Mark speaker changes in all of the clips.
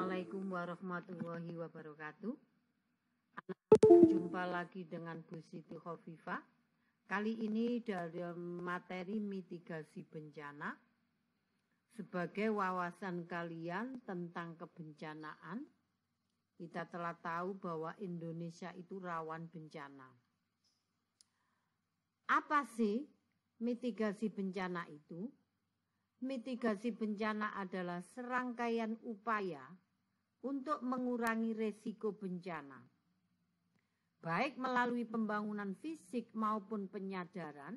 Speaker 1: Assalamualaikum warahmatullahi wabarakatuh. Jumpa lagi dengan Bu Siti Khofifah. Kali ini dalam materi mitigasi bencana sebagai wawasan kalian tentang kebencanaan. Kita telah tahu bahwa Indonesia itu rawan bencana. Apa sih mitigasi bencana itu? Mitigasi bencana adalah serangkaian upaya untuk mengurangi resiko bencana, baik melalui pembangunan fisik maupun penyadaran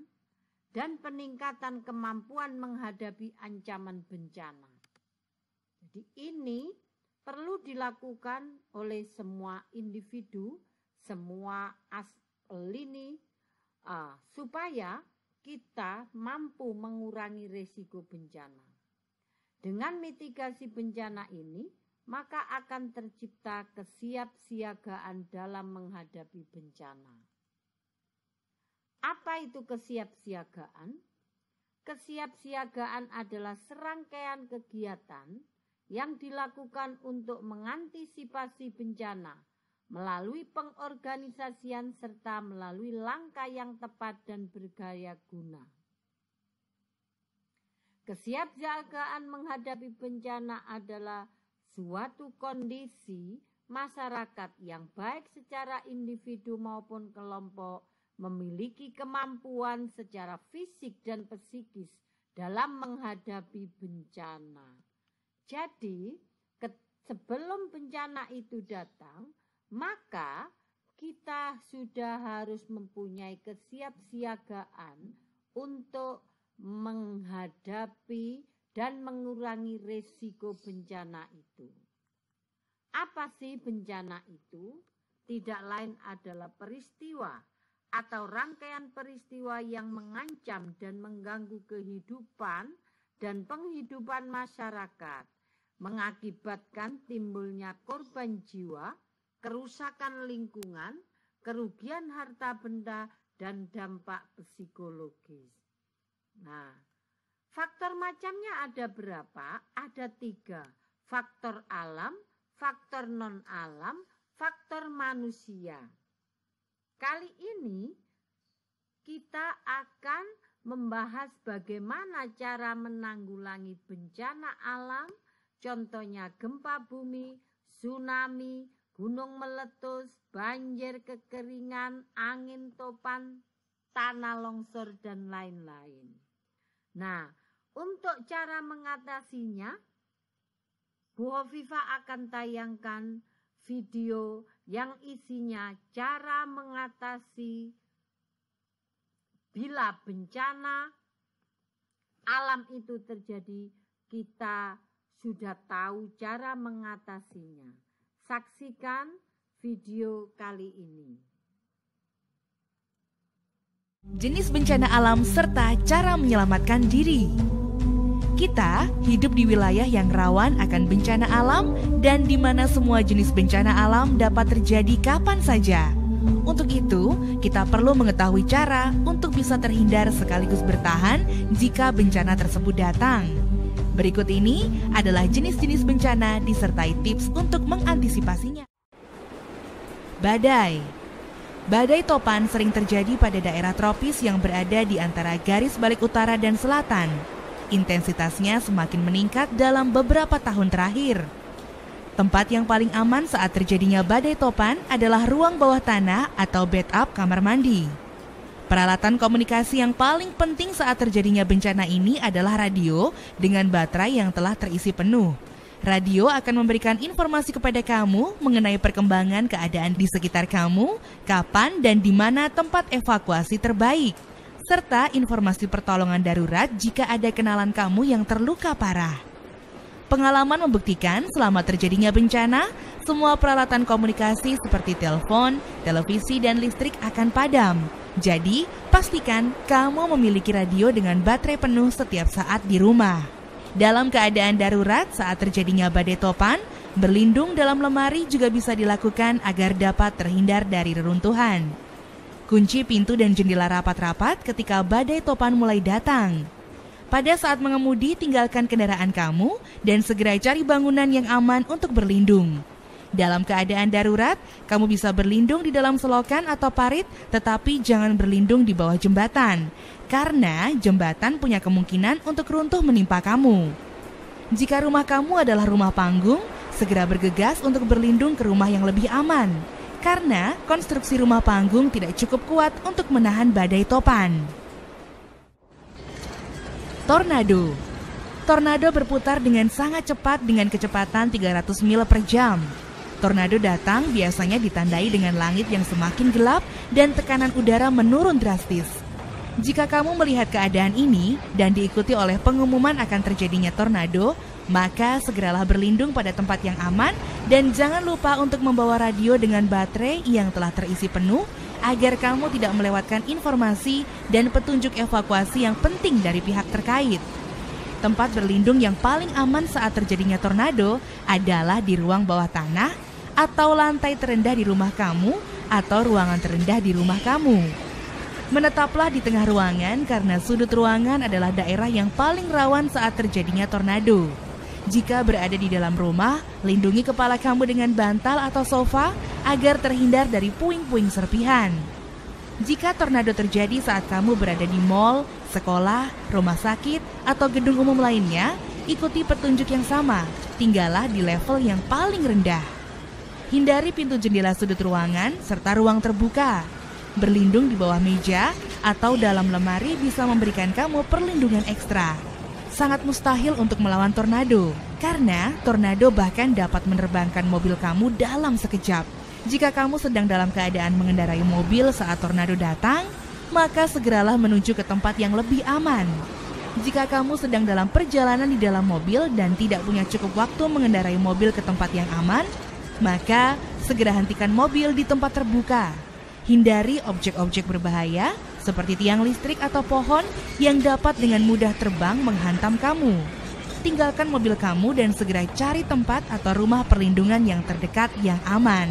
Speaker 1: dan peningkatan kemampuan menghadapi ancaman bencana. Jadi ini perlu dilakukan oleh semua individu, semua lini, supaya kita mampu mengurangi risiko bencana. Dengan mitigasi bencana ini, maka akan tercipta kesiapsiagaan dalam menghadapi bencana. Apa itu kesiapsiagaan? Kesiapsiagaan adalah serangkaian kegiatan yang dilakukan untuk mengantisipasi bencana melalui pengorganisasian serta melalui langkah yang tepat dan bergaya guna. Kesiapsiagaan menghadapi bencana adalah suatu kondisi masyarakat yang baik secara individu maupun kelompok memiliki kemampuan secara fisik dan psikis dalam menghadapi bencana. Jadi, sebelum bencana itu datang, maka kita sudah harus mempunyai kesiapsiagaan untuk menghadapi dan mengurangi risiko bencana itu. Apa sih bencana itu? Tidak lain adalah peristiwa atau rangkaian peristiwa yang mengancam dan mengganggu kehidupan dan penghidupan masyarakat, mengakibatkan timbulnya korban jiwa, kerusakan lingkungan, kerugian harta benda, dan dampak psikologis. Nah, faktor macamnya ada berapa? Ada 3. Faktor alam, faktor non-alam, faktor manusia. Kali ini kita akan membahas bagaimana cara menanggulangi bencana alam, contohnya gempa bumi, tsunami, gunung meletus, banjir, kekeringan, angin topan, tanah longsor, dan lain-lain. Nah, untuk cara mengatasinya, Bu Khofifah akan tayangkan video yang isinya cara mengatasi bila bencana alam itu terjadi, kita sudah tahu cara mengatasinya. Saksikan video kali ini.
Speaker 2: Jenis bencana alam serta cara menyelamatkan diri. Kita hidup di wilayah yang rawan akan bencana alam dan di mana semua jenis bencana alam dapat terjadi kapan saja. Untuk itu, kita perlu mengetahui cara untuk bisa terhindar sekaligus bertahan jika bencana tersebut datang. Berikut ini adalah jenis-jenis bencana disertai tips untuk mengantisipasinya. Badai. Badai topan sering terjadi pada daerah tropis yang berada di antara garis balik utara dan selatan. Intensitasnya semakin meningkat dalam beberapa tahun terakhir. Tempat yang paling aman saat terjadinya badai topan adalah ruang bawah tanah atau bathtub kamar mandi. Peralatan komunikasi yang paling penting saat terjadinya bencana ini adalah radio dengan baterai yang telah terisi penuh. Radio akan memberikan informasi kepada kamu mengenai perkembangan keadaan di sekitar kamu, kapan dan di mana tempat evakuasi terbaik, serta informasi pertolongan darurat jika ada kenalan kamu yang terluka parah. Pengalaman membuktikan selama terjadinya bencana, semua peralatan komunikasi seperti telepon, televisi, dan listrik akan padam. Jadi, pastikan kamu memiliki radio dengan baterai penuh setiap saat di rumah. Dalam keadaan darurat saat terjadinya badai topan, berlindung dalam lemari juga bisa dilakukan agar dapat terhindar dari reruntuhan. Kunci pintu dan jendela rapat-rapat ketika badai topan mulai datang. Pada saat mengemudi, tinggalkan kendaraan kamu dan segera cari bangunan yang aman untuk berlindung. Dalam keadaan darurat, kamu bisa berlindung di dalam selokan atau parit, tetapi jangan berlindung di bawah jembatan, karena jembatan punya kemungkinan untuk runtuh menimpa kamu. Jika rumah kamu adalah rumah panggung, segera bergegas untuk berlindung ke rumah yang lebih aman, karena konstruksi rumah panggung tidak cukup kuat untuk menahan badai topan. Tornado. Tornado berputar dengan sangat cepat dengan kecepatan 300 mil per jam. Tornado datang biasanya ditandai dengan langit yang semakin gelap dan tekanan udara menurun drastis. Jika kamu melihat keadaan ini dan diikuti oleh pengumuman akan terjadinya tornado, maka segeralah berlindung pada tempat yang aman dan jangan lupa untuk membawa radio dengan baterai yang telah terisi penuh agar kamu tidak melewatkan informasi dan petunjuk evakuasi yang penting dari pihak terkait. Tempat berlindung yang paling aman saat terjadinya tornado adalah di ruang bawah tanah atau lantai terendah di rumah kamu atau ruangan terendah di rumah kamu. Menetaplah di tengah ruangan karena sudut ruangan adalah daerah yang paling rawan saat terjadinya tornado. Jika berada di dalam rumah, lindungi kepala kamu dengan bantal atau sofa agar terhindar dari puing-puing serpihan. Jika tornado terjadi saat kamu berada di mal, sekolah, rumah sakit, atau gedung umum lainnya, ikuti petunjuk yang sama, tinggallah di level yang paling rendah. Hindari pintu jendela sudut ruangan serta ruang terbuka. Berlindung di bawah meja atau dalam lemari bisa memberikan kamu perlindungan ekstra. Sangat mustahil untuk melawan tornado, karena tornado bahkan dapat menerbangkan mobil kamu dalam sekejap. Jika kamu sedang dalam keadaan mengendarai mobil saat tornado datang, maka segeralah menuju ke tempat yang lebih aman. Jika kamu sedang dalam perjalanan di dalam mobil dan tidak punya cukup waktu mengendarai mobil ke tempat yang aman, maka segera hentikan mobil di tempat terbuka. Hindari objek-objek berbahaya seperti tiang listrik atau pohon yang dapat dengan mudah terbang menghantam kamu. Tinggalkan mobil kamu dan segera cari tempat atau rumah perlindungan yang terdekat yang aman.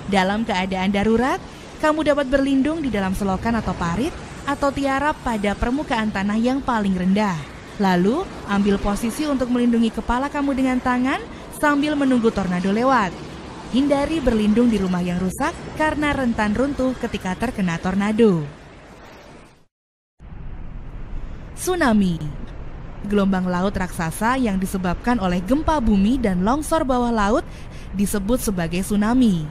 Speaker 2: Dalam keadaan darurat, kamu dapat berlindung di dalam selokan atau parit atau tiarap pada permukaan tanah yang paling rendah. Lalu, ambil posisi untuk melindungi kepala kamu dengan tangan sambil menunggu tornado lewat. Hindari berlindung di rumah yang rusak karena rentan runtuh ketika terkena tornado. Tsunami. Gelombang laut raksasa yang disebabkan oleh gempa bumi dan longsor bawah laut disebut sebagai tsunami.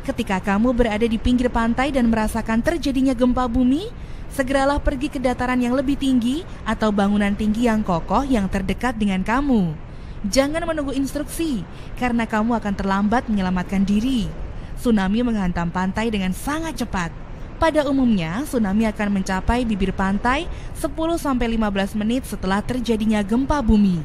Speaker 2: Ketika kamu berada di pinggir pantai dan merasakan terjadinya gempa bumi, segeralah pergi ke dataran yang lebih tinggi atau bangunan tinggi yang kokoh yang terdekat dengan kamu. Jangan menunggu instruksi, karena kamu akan terlambat menyelamatkan diri. Tsunami menghantam pantai dengan sangat cepat. Pada umumnya, tsunami akan mencapai bibir pantai 10-15 menit setelah terjadinya gempa bumi.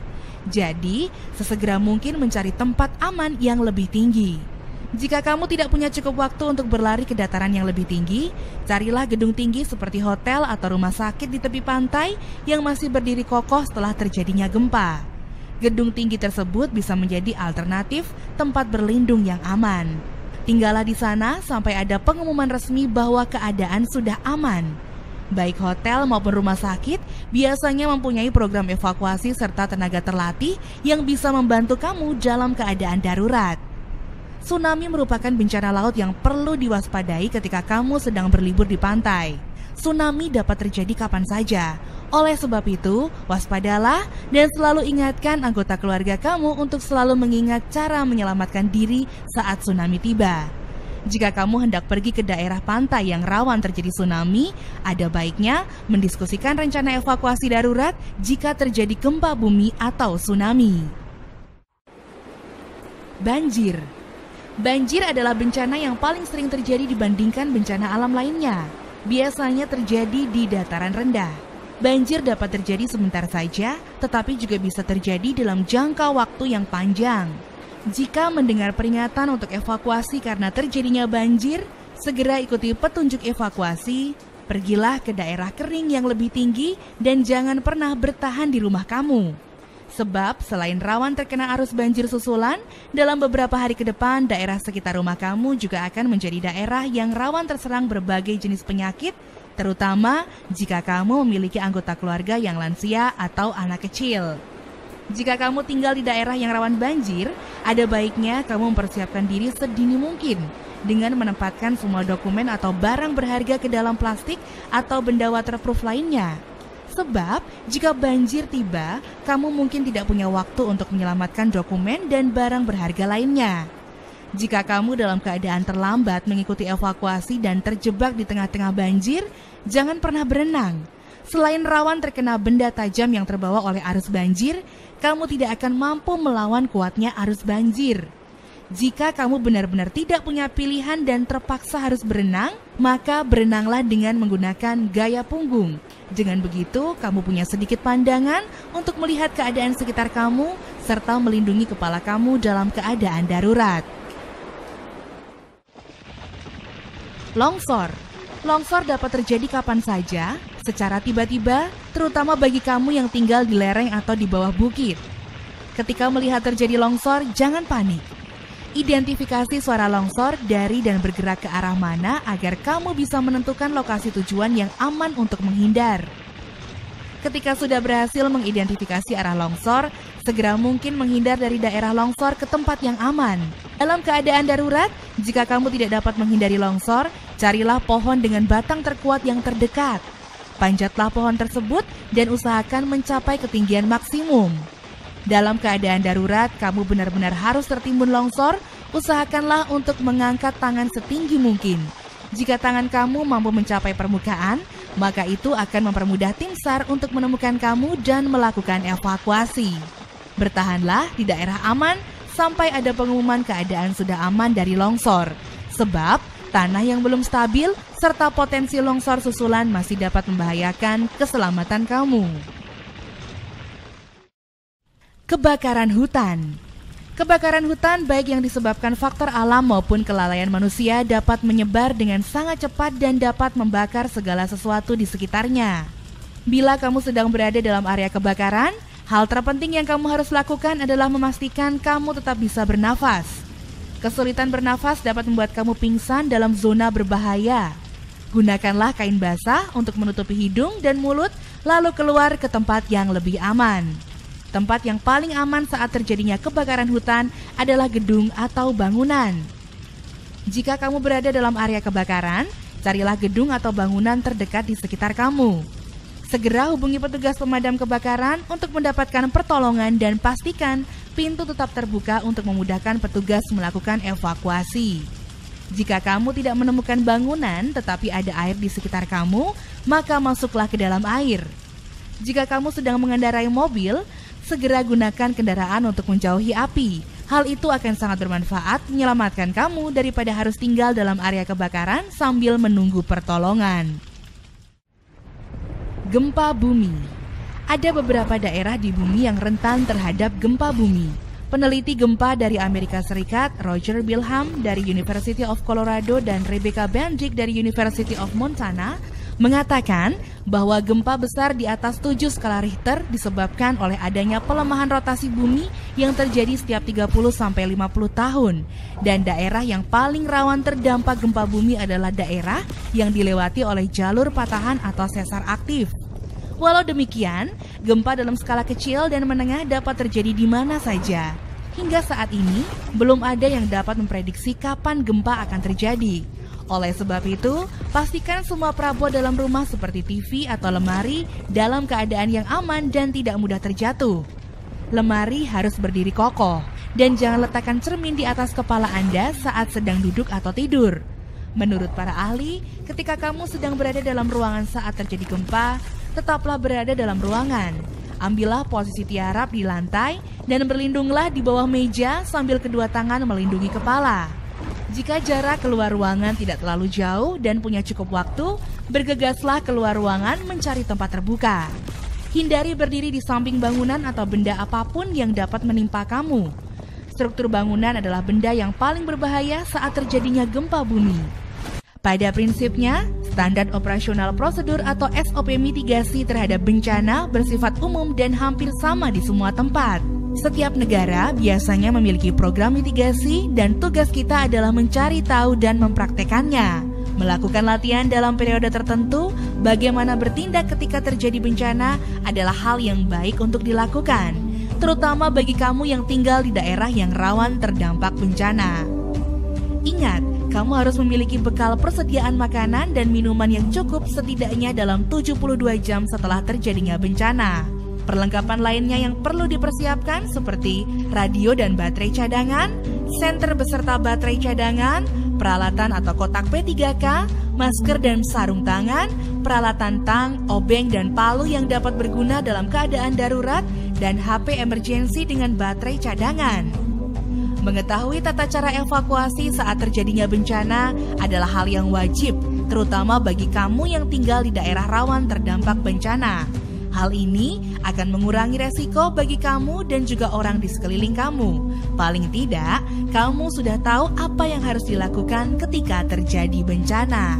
Speaker 2: Jadi, sesegera mungkin mencari tempat aman yang lebih tinggi. Jika kamu tidak punya cukup waktu untuk berlari ke dataran yang lebih tinggi, carilah gedung tinggi seperti hotel atau rumah sakit di tepi pantai yang masih berdiri kokoh setelah terjadinya gempa. Gedung tinggi tersebut bisa menjadi alternatif tempat berlindung yang aman. Tinggallah di sana sampai ada pengumuman resmi bahwa keadaan sudah aman. Baik hotel maupun rumah sakit biasanya mempunyai program evakuasi serta tenaga terlatih yang bisa membantu kamu dalam keadaan darurat. Tsunami merupakan bencana laut yang perlu diwaspadai ketika kamu sedang berlibur di pantai. Tsunami dapat terjadi kapan saja. Oleh sebab itu, waspadalah dan selalu ingatkan anggota keluarga kamu untuk selalu mengingat cara menyelamatkan diri saat tsunami tiba. Jika kamu hendak pergi ke daerah pantai yang rawan terjadi tsunami, ada baiknya mendiskusikan rencana evakuasi darurat jika terjadi gempa bumi atau tsunami. Banjir. Banjir adalah bencana yang paling sering terjadi dibandingkan bencana alam lainnya. Biasanya terjadi di dataran rendah. Banjir dapat terjadi sebentar saja, tetapi juga bisa terjadi dalam jangka waktu yang panjang. Jika mendengar peringatan untuk evakuasi karena terjadinya banjir, segera ikuti petunjuk evakuasi, pergilah ke daerah kering yang lebih tinggi dan jangan pernah bertahan di rumah kamu. Sebab selain rawan terkena arus banjir susulan, dalam beberapa hari ke depan daerah sekitar rumah kamu juga akan menjadi daerah yang rawan terserang berbagai jenis penyakit terutama jika kamu memiliki anggota keluarga yang lansia atau anak kecil. Jika kamu tinggal di daerah yang rawan banjir, ada baiknya kamu mempersiapkan diri sedini mungkin dengan menempatkan semua dokumen atau barang berharga ke dalam plastik atau benda waterproof lainnya. Sebab, jika banjir tiba, kamu mungkin tidak punya waktu untuk menyelamatkan dokumen dan barang berharga lainnya. Jika kamu dalam keadaan terlambat mengikuti evakuasi dan terjebak di tengah-tengah banjir, jangan pernah berenang. Selain rawan terkena benda tajam yang terbawa oleh arus banjir, kamu tidak akan mampu melawan kuatnya arus banjir. Jika kamu benar-benar tidak punya pilihan dan terpaksa harus berenang, maka berenanglah dengan menggunakan gaya punggung. Dengan begitu, kamu punya sedikit pandangan untuk melihat keadaan sekitar kamu, serta melindungi kepala kamu dalam keadaan darurat. Longsor. Longsor dapat terjadi kapan saja, secara tiba-tiba, terutama bagi kamu yang tinggal di lereng atau di bawah bukit. Ketika melihat terjadi longsor, jangan panik. Identifikasi suara longsor dari dan bergerak ke arah mana agar kamu bisa menentukan lokasi tujuan yang aman untuk menghindar. Ketika sudah berhasil mengidentifikasi arah longsor, segera mungkin menghindar dari daerah longsor ke tempat yang aman. Dalam keadaan darurat, jika kamu tidak dapat menghindari longsor, carilah pohon dengan batang terkuat yang terdekat. Panjatlah pohon tersebut dan usahakan mencapai ketinggian maksimum. Dalam keadaan darurat, kamu benar-benar harus tertimbun longsor, usahakanlah untuk mengangkat tangan setinggi mungkin. Jika tangan kamu mampu mencapai permukaan, maka itu akan mempermudah tim SAR untuk menemukan kamu dan melakukan evakuasi. Bertahanlah di daerah aman sampai ada pengumuman keadaan sudah aman dari longsor. Sebab tanah yang belum stabil serta potensi longsor susulan masih dapat membahayakan keselamatan kamu. Kebakaran hutan. Kebakaran hutan baik yang disebabkan faktor alam maupun kelalaian manusia dapat menyebar dengan sangat cepat dan dapat membakar segala sesuatu di sekitarnya. Bila kamu sedang berada dalam area kebakaran, hal terpenting yang kamu harus lakukan adalah memastikan kamu tetap bisa bernafas. Kesulitan bernafas dapat membuat kamu pingsan dalam zona berbahaya. Gunakanlah kain basah untuk menutupi hidung dan mulut, lalu keluar ke tempat yang lebih aman. Tempat yang paling aman saat terjadinya kebakaran hutan adalah gedung atau bangunan. Jika kamu berada dalam area kebakaran, carilah gedung atau bangunan terdekat di sekitar kamu. Segera hubungi petugas pemadam kebakaran untuk mendapatkan pertolongan dan pastikan pintu tetap terbuka untuk memudahkan petugas melakukan evakuasi. Jika kamu tidak menemukan bangunan tetapi ada air di sekitar kamu, maka masuklah ke dalam air. Jika kamu sedang mengendarai mobil, segera gunakan kendaraan untuk menjauhi api. Hal itu akan sangat bermanfaat menyelamatkan kamu daripada harus tinggal dalam area kebakaran sambil menunggu pertolongan. Gempa bumi. Ada beberapa daerah di bumi yang rentan terhadap gempa bumi. Peneliti gempa dari Amerika Serikat, Roger Bilham dari University of Colorado dan Rebecca Bendick dari University of Montana, mengatakan bahwa gempa besar di atas 7 skala Richter disebabkan oleh adanya pelemahan rotasi bumi yang terjadi setiap 30-50 tahun. Dan daerah yang paling rawan terdampak gempa bumi adalah daerah yang dilewati oleh jalur patahan atau sesar aktif. Walau demikian, gempa dalam skala kecil dan menengah dapat terjadi di mana saja. Hingga saat ini, belum ada yang dapat memprediksi kapan gempa akan terjadi. Oleh sebab itu, pastikan semua perabot dalam rumah seperti TV atau lemari dalam keadaan yang aman dan tidak mudah terjatuh. Lemari harus berdiri kokoh dan jangan letakkan cermin di atas kepala Anda saat sedang duduk atau tidur. Menurut para ahli, ketika kamu sedang berada dalam ruangan saat terjadi gempa, tetaplah berada dalam ruangan. Ambillah posisi tiarap di lantai dan berlindunglah di bawah meja sambil kedua tangan melindungi kepala. Jika jarak keluar ruangan tidak terlalu jauh dan punya cukup waktu, bergegaslah keluar ruangan mencari tempat terbuka. Hindari berdiri di samping bangunan atau benda apapun yang dapat menimpa kamu. Struktur bangunan adalah benda yang paling berbahaya saat terjadinya gempa bumi. Pada prinsipnya, standar operasional prosedur atau SOP mitigasi terhadap bencana bersifat umum dan hampir sama di semua tempat. Setiap negara biasanya memiliki program mitigasi dan tugas kita adalah mencari tahu dan mempraktekannya. Melakukan latihan dalam periode tertentu bagaimana bertindak ketika terjadi bencana adalah hal yang baik untuk dilakukan, terutama bagi kamu yang tinggal di daerah yang rawan terdampak bencana. Ingat, kamu harus memiliki bekal persediaan makanan dan minuman yang cukup setidaknya dalam 72 jam setelah terjadinya bencana. Perlengkapan lainnya yang perlu dipersiapkan seperti radio dan baterai cadangan, senter beserta baterai cadangan, peralatan atau kotak P3K, masker dan sarung tangan, peralatan tang, obeng dan palu yang dapat berguna dalam keadaan darurat, dan HP emergency dengan baterai cadangan. Mengetahui tata cara evakuasi saat terjadinya bencana adalah hal yang wajib, terutama bagi kamu yang tinggal di daerah rawan terdampak bencana. Hal ini akan mengurangi resiko bagi kamu dan juga orang di sekeliling kamu. Paling tidak, kamu sudah tahu apa yang harus dilakukan ketika terjadi bencana.